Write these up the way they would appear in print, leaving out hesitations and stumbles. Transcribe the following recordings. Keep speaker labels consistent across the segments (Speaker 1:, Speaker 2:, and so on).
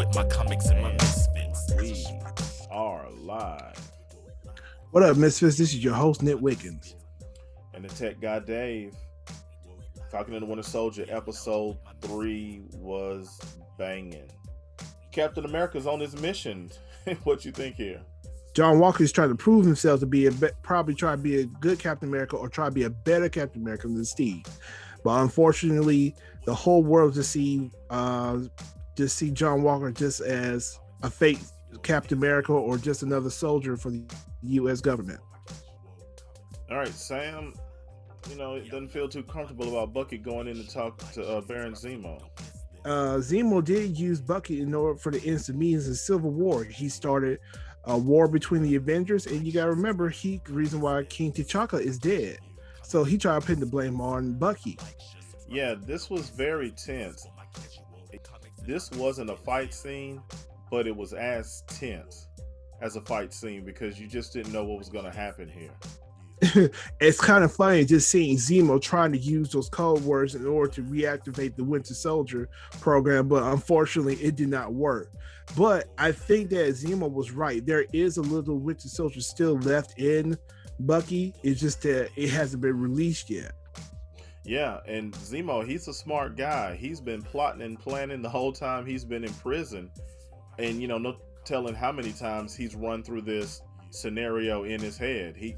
Speaker 1: with my comics and my misfits.
Speaker 2: We are live.
Speaker 3: What up, Misfits? This is your host, Nick Wiggins.
Speaker 2: And the tech guy, Dave. Falcon and the Winter Soldier, episode 3 was banging. Captain America's on his mission. What you think here?
Speaker 3: John Walker is trying to prove himself to be probably try to be a good Captain America or try to be a better Captain America than Steve. But unfortunately, the whole world just see John Walker just as a fake Captain America or just another soldier for the U.S. government.
Speaker 2: All right, Sam, it doesn't feel too comfortable about Bucky going in to talk to Baron Zemo.
Speaker 3: Zemo did use Bucky in order for the instant meetings in Civil War. He started a war between the Avengers, and you got to remember, the reason why King T'Chaka is dead. So he tried to pin the blame on Bucky.
Speaker 2: Yeah, this was very tense. This wasn't a fight scene, but it was as tense as a fight scene because you just didn't know what was going to happen here.
Speaker 3: It's kind of funny just seeing Zemo trying to use those code words in order to reactivate the Winter Soldier program, but unfortunately it did not work. But I think that Zemo was right. There is a little Winter Soldier still left in Bucky. It's just that it hasn't been released yet.
Speaker 2: Yeah, and Zemo, he's a smart guy. He's been plotting and planning the whole time he's been in prison. And, no telling how many times he's run through this scenario in his head. He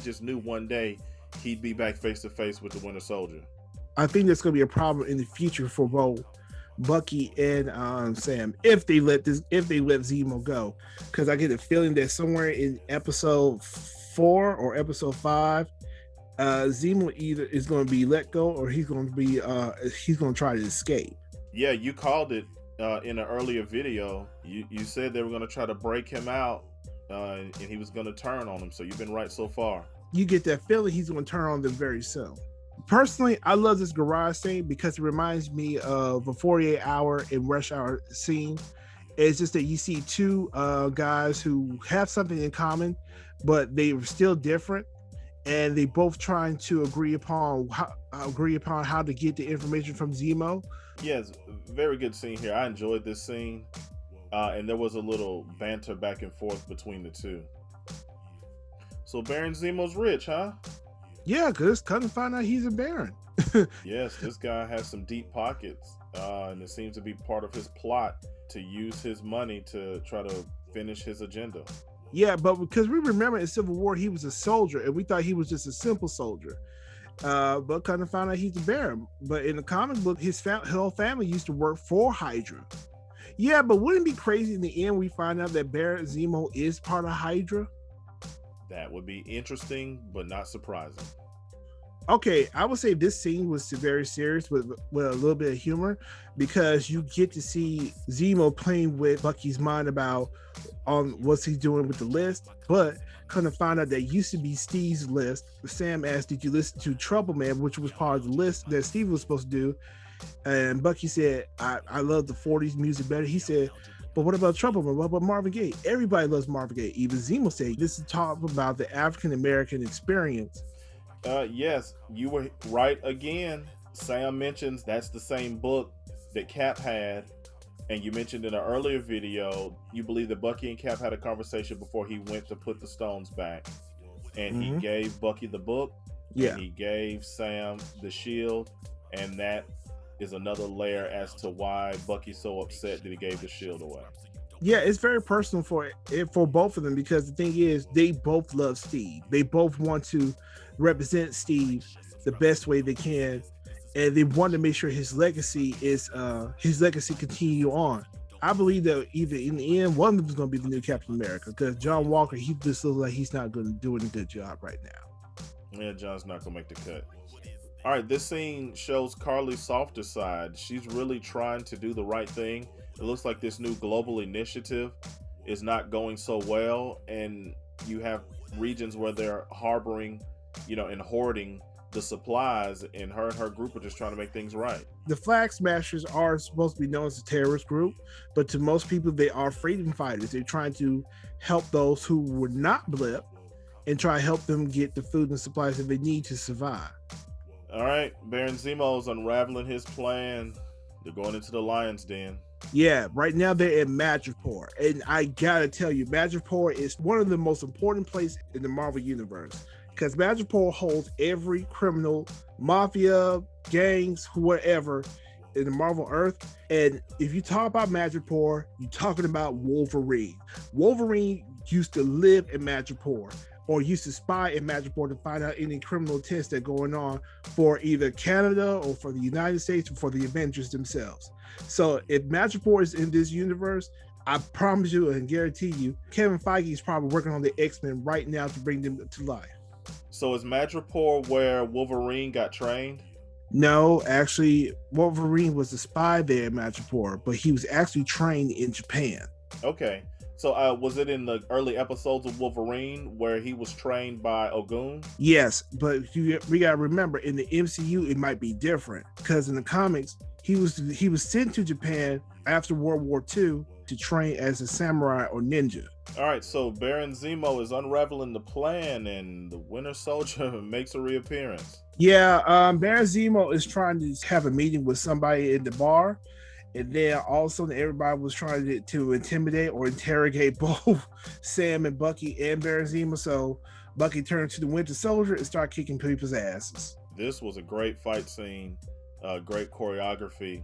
Speaker 2: just knew one day he'd be back face to face with the Winter Soldier.
Speaker 3: I think that's going to be a problem in the future for both Bucky and Sam if they let Zemo go, because I get a feeling that somewhere in episode 4 or episode 5, Zemo either is going to be let go or he's going to try to escape.
Speaker 2: Yeah, you called it in an earlier video. You said they were going to try to break him out. And he was going to turn on him. So you've been right so far.
Speaker 3: You get that feeling he's going to turn on them very soon. Personally, I love this garage scene because it reminds me of a 48-hour in Rush Hour scene. It's just that you see two guys who have something in common, but they are still different, and they both trying to agree upon how to get the information from Zemo.
Speaker 2: Yes, very good scene here. I enjoyed this scene. And there was a little banter back and forth between the two. So Baron Zemo's rich, huh?
Speaker 3: Yeah, because kind of find out he's a Baron.
Speaker 2: Yes, this guy has some deep pockets. And it seems to be part of his plot to use his money to try to finish his agenda.
Speaker 3: Yeah, but because we remember in Civil War, he was a soldier, and we thought he was just a simple soldier. But kind of found out he's a Baron. But in the comic book, his whole family used to work for Hydra. Yeah, but wouldn't it be crazy in the end we find out that Baron Zemo is part of Hydra?
Speaker 2: That would be interesting, but not surprising.
Speaker 3: Okay, I would say this scene was very serious with a little bit of humor because you get to see Zemo playing with Bucky's mind about what's he doing with the list, but kind of find out that used to be Steve's list. Sam asked, did you listen to Trouble Man, which was part of the list that Steve was supposed to do? And Bucky said, I love the 40s music better. He said, but what about Trouble Man? What about Marvin Gaye? Everybody loves Marvin Gaye. Even Zemo said, this is talk about the African-American experience.
Speaker 2: Yes, you were right again. Sam mentions that's the same book that Cap had. And you mentioned in an earlier video, you believe that Bucky and Cap had a conversation before he went to put the stones back. And he gave Bucky the book.
Speaker 3: Yeah.
Speaker 2: And he gave Sam the shield. And that is another layer as to why Bucky's so upset that he gave the shield away.
Speaker 3: Yeah, it's very personal for both of them because the thing is, they both love Steve. They both want to represent Steve the best way they can, and they want to make sure his legacy continue on. I believe that either in the end, one of them is going to be the new Captain America because John Walker, he just looks like he's not going to do a good job right now.
Speaker 2: Yeah, John's not going to make the cut. All right, this scene shows Carly's softer side. She's really trying to do the right thing. It looks like this new global initiative is not going so well, and you have regions where they're harboring, and hoarding the supplies, and her group are just trying to make things right.
Speaker 3: The Flag Smashers are supposed to be known as a terrorist group, but to most people, they are freedom fighters. They're trying to help those who were not blip and try to help them get the food and supplies that they need to survive.
Speaker 2: All right, Baron Zemo's unraveling his plan. They're going into the lion's den.
Speaker 3: Yeah, right now they're in Madripoor. And I gotta tell you, Madripoor is one of the most important places in the Marvel Universe. Because Madripoor holds every criminal, mafia, gangs, whatever in the Marvel Earth. And if you talk about Madripoor, you're talking about Wolverine. Wolverine used to live in Madripoor or used to spy in Madripoor to find out any criminal tests that are going on for either Canada or for the United States or for the Avengers themselves. So if Madripoor is in this universe, I promise you and guarantee you, Kevin Feige is probably working on the X-Men right now to bring them to life.
Speaker 2: So is Madripoor where Wolverine got trained?
Speaker 3: No, actually, Wolverine was a spy there in Madripoor, but he was actually trained in Japan.
Speaker 2: Okay. So was it in the early episodes of Wolverine where he was trained by Ogun?
Speaker 3: Yes, but we gotta remember in the MCU it might be different because in the comics he was sent to Japan after World War II to train as a samurai or ninja.
Speaker 2: All right, so Baron Zemo is unraveling the plan, and the Winter Soldier makes a reappearance.
Speaker 3: Yeah, Baron Zemo is trying to have a meeting with somebody in the bar. And then also everybody was trying to intimidate or interrogate both Sam and Bucky and Baron Zemo. So Bucky turned to the Winter Soldier and started kicking people's asses.
Speaker 2: This was a great fight scene, great choreography.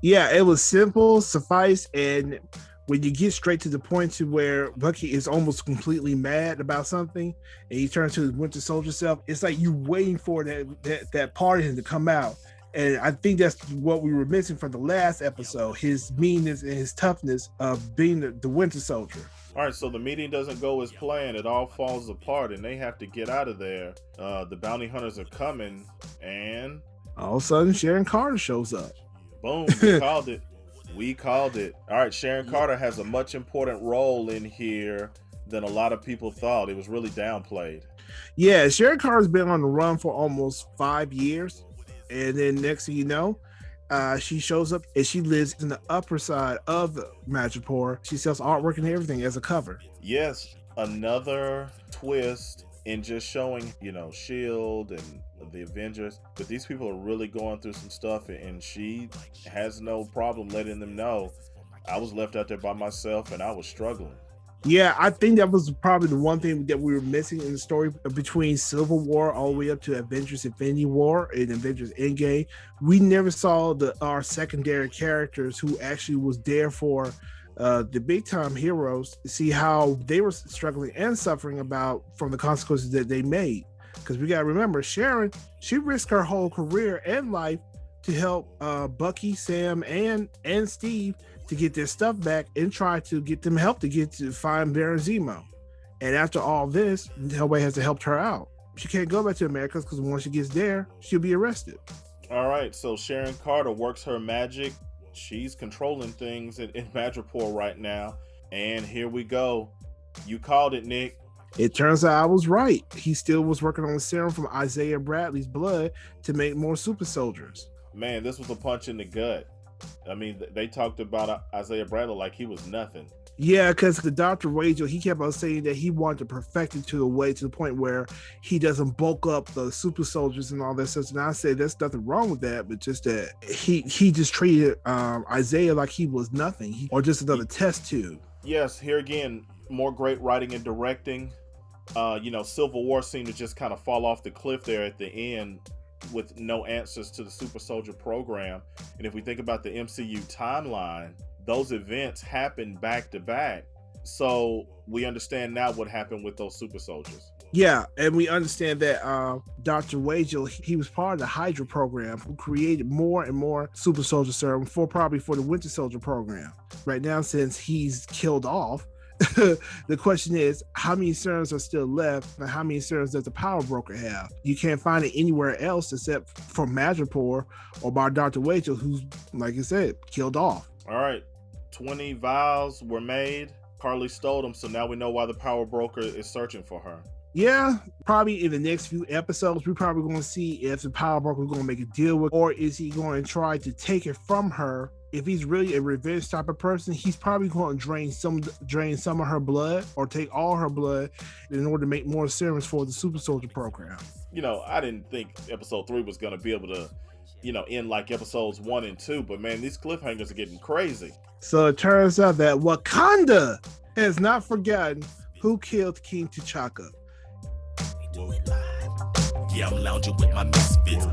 Speaker 3: Yeah, it was simple, suffice, and when you get straight to the point to where Bucky is almost completely mad about something and he turns to the Winter Soldier self, it's like you waiting for that part of him to come out. And I think that's what we were missing from the last episode, his meanness and his toughness of being the Winter Soldier.
Speaker 2: All right, so the meeting doesn't go as planned. It all falls apart, and they have to get out of there. The bounty hunters are coming, and
Speaker 3: all of a sudden, Sharon Carter shows up.
Speaker 2: Boom, we called it. We called it. All right, Sharon Carter has a much important role in here than a lot of people thought. It was really downplayed.
Speaker 3: Yeah, Sharon Carter's been on the run for almost 5 years. And then next thing you know, she shows up and she lives in the upper side of Madripoor. She sells artwork and everything as a cover.
Speaker 2: Yes, another twist in just showing, S.H.I.E.L.D. and the Avengers. But these people are really going through some stuff, and she has no problem letting them know, I was left out there by myself and I was struggling.
Speaker 3: Yeah, I think that was probably the one thing that we were missing in the story between Civil War all the way up to Avengers Infinity War and Avengers Endgame. We never saw our secondary characters who actually was there for the big time heroes to see how they were struggling and suffering from the consequences that they made. Because we got to remember, Sharon, she risked her whole career and life to help Bucky, Sam, and Steve to get their stuff back and try to get them help to find Baron Zemo. And after all this, nobody has to help her out. She can't go back to America because once she gets there, she'll be arrested.
Speaker 2: All right, so Sharon Carter works her magic. She's controlling things in Madripoor right now. And here we go. You called it, Nick.
Speaker 3: It turns out I was right. He still was working on the serum from Isaiah Bradley's blood to make more super soldiers.
Speaker 2: Man, this was a punch in the gut. I mean, they talked about Isaiah Bradley like he was nothing.
Speaker 3: Yeah, because the Dr. Wagel, he kept on saying that he wanted to perfect it to the point where he doesn't bulk up the super soldiers and all that stuff. And I say there's nothing wrong with that, but just that he just treated Isaiah like he was nothing or just another test tube.
Speaker 2: Yes, here again, more great writing and directing. Civil War seemed to just kind of fall off the cliff there at the end with no answers to the super soldier program. And if we think about the MCU timeline, those events happened back to back. So we understand now what happened with those super soldiers.
Speaker 3: Yeah, and we understand that Dr. Wagel, he was part of the Hydra program who created more and more super soldier serum probably for the Winter Soldier program. Right now, since he's killed off, the question is, how many serums are still left and how many serums does the power broker have? You can't find it anywhere else except for Madripoor or by Dr. Wagel, who's, like I said, killed off.
Speaker 2: All right, 20 vials were made. Carly stole them, so now we know why the power broker is searching for her.
Speaker 3: Yeah, probably in the next few episodes, we're probably going to see if the power broker is going to make a deal with, or is he going to try to take it from her. If he's really a revenge type of person, he's probably going to drain some of her blood or take all her blood in order to make more serums for the super soldier program.
Speaker 2: I didn't think episode 3 was going to be able to, in like episodes 1 and 2. But man, these cliffhangers are getting crazy.
Speaker 3: So it turns out that Wakanda has not forgotten who killed King T'Chaka.
Speaker 1: Yeah, I'm lounging with my misfits.